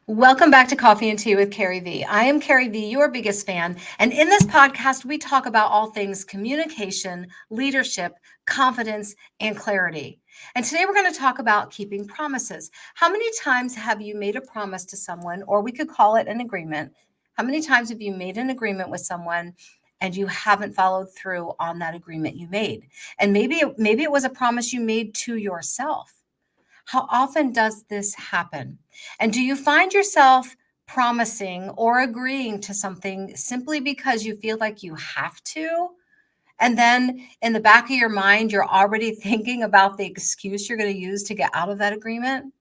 Welcome back to Coffee and Tea with Carrie Vee. I am Carrie Vee, your biggest fan. And in this podcast, we talk about all things communication, leadership, confidence, and clarity. And today we're going to talk about keeping promises. How many times have you made a promise to someone, or we could call it an agreement? How many times have you made an agreement with someone and you haven't followed through on that agreement you made? And maybe it was a promise you made to yourself. How often does this happen? And do you find yourself promising or agreeing to something simply because you feel like you have to? And then in the back of your mind, you're already thinking about the excuse you're going to use to get out of that agreement?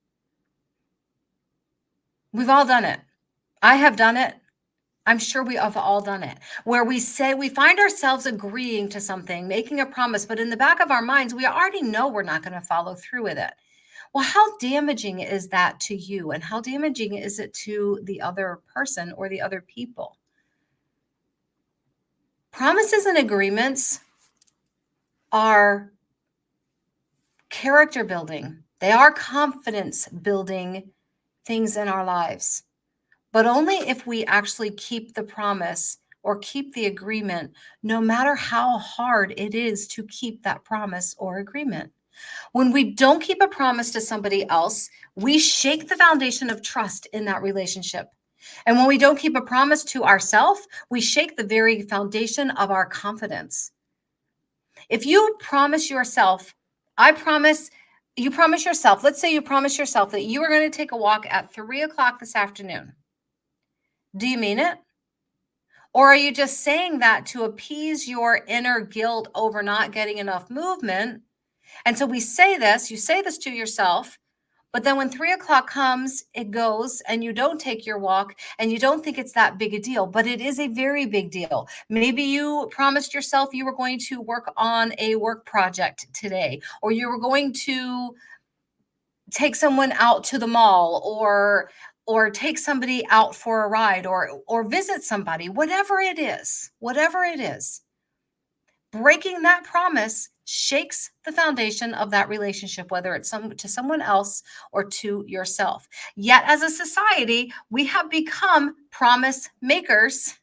We've all done it. I have done it. I'm sure we have all done it, where we say we find ourselves agreeing to something, making a promise, but in the back of our minds, we already know we're not going to follow through with it. Well, how damaging is that to you? And how damaging is it to the other person or the other people? Promises and agreements are character building, they are confidence building things in our lives, but only if we actually keep the promise or keep the agreement, no matter how hard it is to keep that promise or agreement. When we don't keep a promise to somebody else, we shake the foundation of trust in that relationship. And when we don't keep a promise to ourselves, we shake the very foundation of our confidence. If you promise yourself, you promise yourself, let's say you promise yourself that you are going to take a walk at 3 o'clock this afternoon. Do you mean it? Or are you just saying that to appease your inner guilt over not getting enough movement? And so you say this to yourself, but then when 3 o'clock comes, it goes and you don't take your walk and you don't think it's that big a deal, but it is a very big deal. Maybe you promised yourself you were going to work on a work project today, or you were going to take someone out to the mall or take somebody out for a ride or visit somebody, whatever it is. Breaking that promise shakes the foundation of that relationship, whether it's to someone else or to yourself. Yet, as a society, we have become promise makers,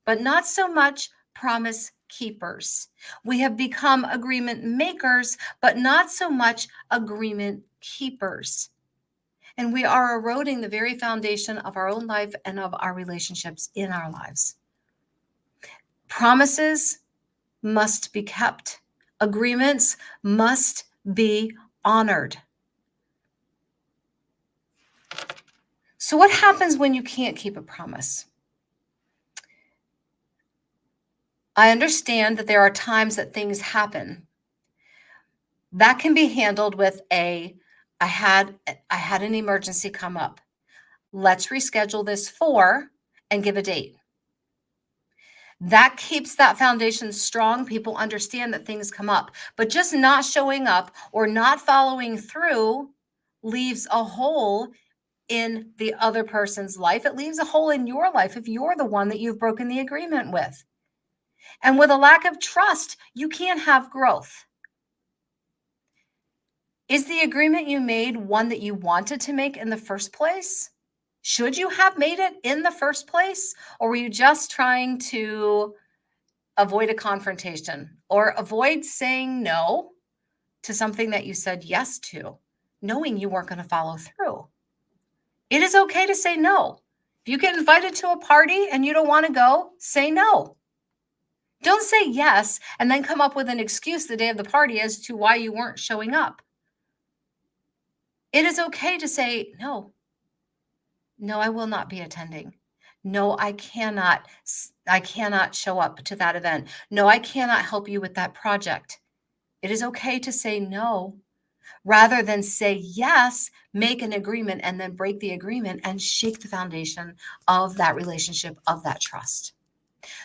but not so much promise keepers. We have become agreement makers, but not so much agreement keepers. And we are eroding the very foundation of our own life and of our relationships in our lives. Promises must be kept. Agreements must be honored. So what happens when you can't keep a promise? I understand that there are times that things happen. That can be handled with I had an emergency come up. Let's reschedule this and give a date. That keeps that foundation strong. People understand that things come up, but just not showing up or not following through leaves a hole in the other person's life. It leaves a hole in your life if you're the one that you've broken the agreement with. And with a lack of trust, you can't have growth. Is the agreement you made one that you wanted to make in the first place? Should you have made it in the first place? Or were you just trying to avoid a confrontation or avoid saying no to something that you said yes to, knowing you weren't going to follow through? It is okay to say no. If you get invited to a party and you don't want to go, say no. Don't say yes and then come up with an excuse the day of the party as to why you weren't showing up. It is okay to say no. No, I will not be attending. No, I cannot show up to that event. No, I cannot help you with that project. It is okay to say no rather than say yes, make an agreement and then break the agreement and shake the foundation of that relationship, of that trust.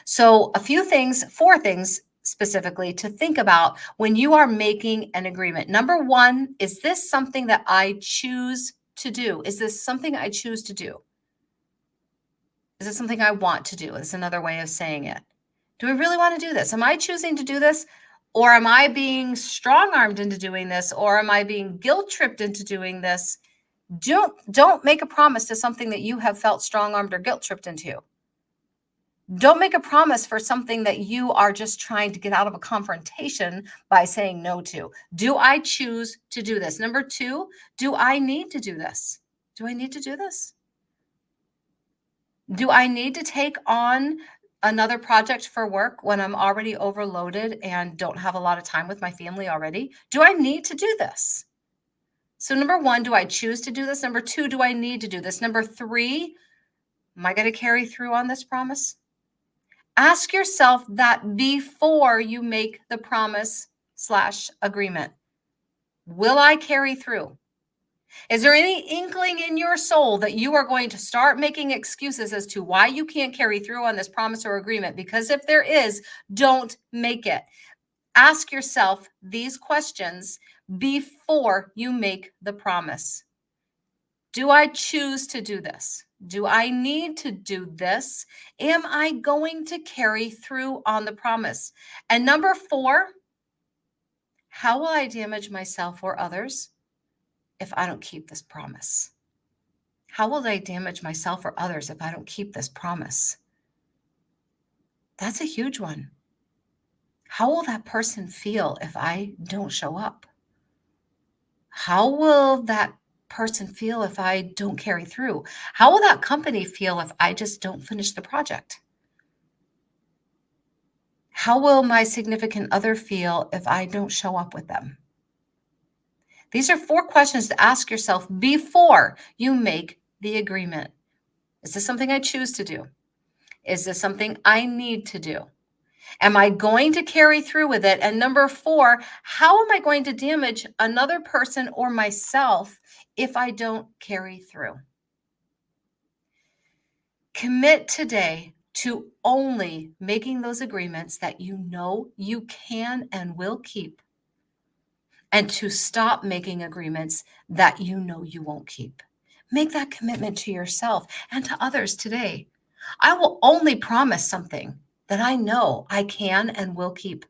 So four things specifically to think about when you are making an agreement. Number one, is this something that I choose to do? Is this something I choose to do? Is it something I want to do? Is another way of saying it. Do I really want to do this? Am I choosing to do this? Or am I being strong-armed into doing this? Or am I being guilt-tripped into doing this? Don't make a promise to something that you have felt strong-armed or guilt-tripped into. Don't make a promise for something that you are just trying to get out of a confrontation by saying no to. Do I choose to do this? Number 2, do I need to do this? Do I need to do this? Do I need to take on another project for work when I'm already overloaded and don't have a lot of time with my family already? Do I need to do this? So number 1, do I choose to do this? Number 2, do I need to do this? Number 3, am I going to carry through on this promise? Ask yourself that before you make the promise/agreement. Will I carry through? Is there any inkling in your soul that you are going to start making excuses as to why you can't carry through on this promise or agreement? Because if there is, don't make it. Ask yourself these questions before you make the promise. Do I choose to do this? Do I need to do this? Am I going to carry through on the promise? And number 4, how will I damage myself or others if I don't keep this promise? How will I damage myself or others if I don't keep this promise? That's a huge one. How will that person feel if I don't show up? How will that person feel if I don't carry through? How will that company feel if I just don't finish the project? How will my significant other feel if I don't show up with them? These are 4 questions to ask yourself before you make the agreement. Is this something I choose to do? Is this something I need to do? Am I going to carry through with it? And number 4, how am I going to damage another person or myself if I don't carry through? Commit today to only making those agreements that you know you can and will keep, and to stop making agreements that you know you won't keep. Make that commitment to yourself and to others today. I will only promise something that I know I can and will keep.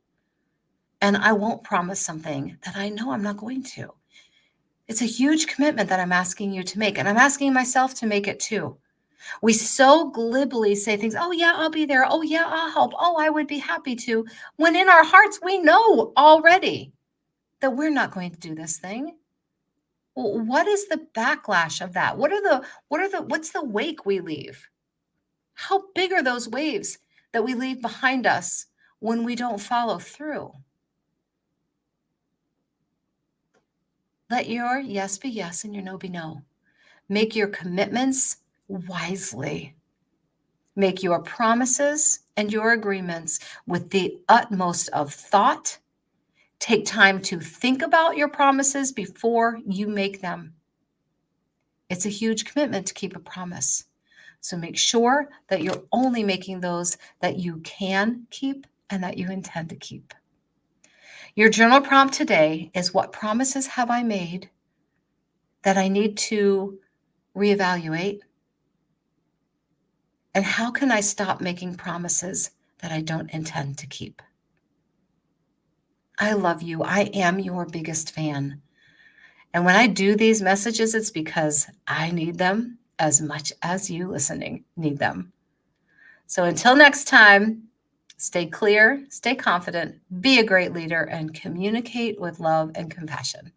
And I won't promise something that I know I'm not going to. It's a huge commitment that I'm asking you to make. And I'm asking myself to make it too. We so glibly say things, oh, yeah, I'll be there. Oh, yeah, I'll help. Oh, I would be happy to. When in our hearts, we know already that we're not going to do this thing. Well, what is the backlash of that? What's the wake we leave? How big are those waves that we leave behind us when we don't follow through? Let your yes be yes and your no be no. Make your commitments wisely. Make your promises and your agreements with the utmost of thought. Take time to think about your promises before you make them. It's a huge commitment to keep a promise. So make sure that you're only making those that you can keep and that you intend to keep. Your journal prompt today is, what promises have I made that I need to reevaluate? And how can I stop making promises that I don't intend to keep? I love you. I am your biggest fan. And when I do these messages, it's because I need them as much as you listening need them. So until next time, stay clear, stay confident, be a great leader, and communicate with love and compassion.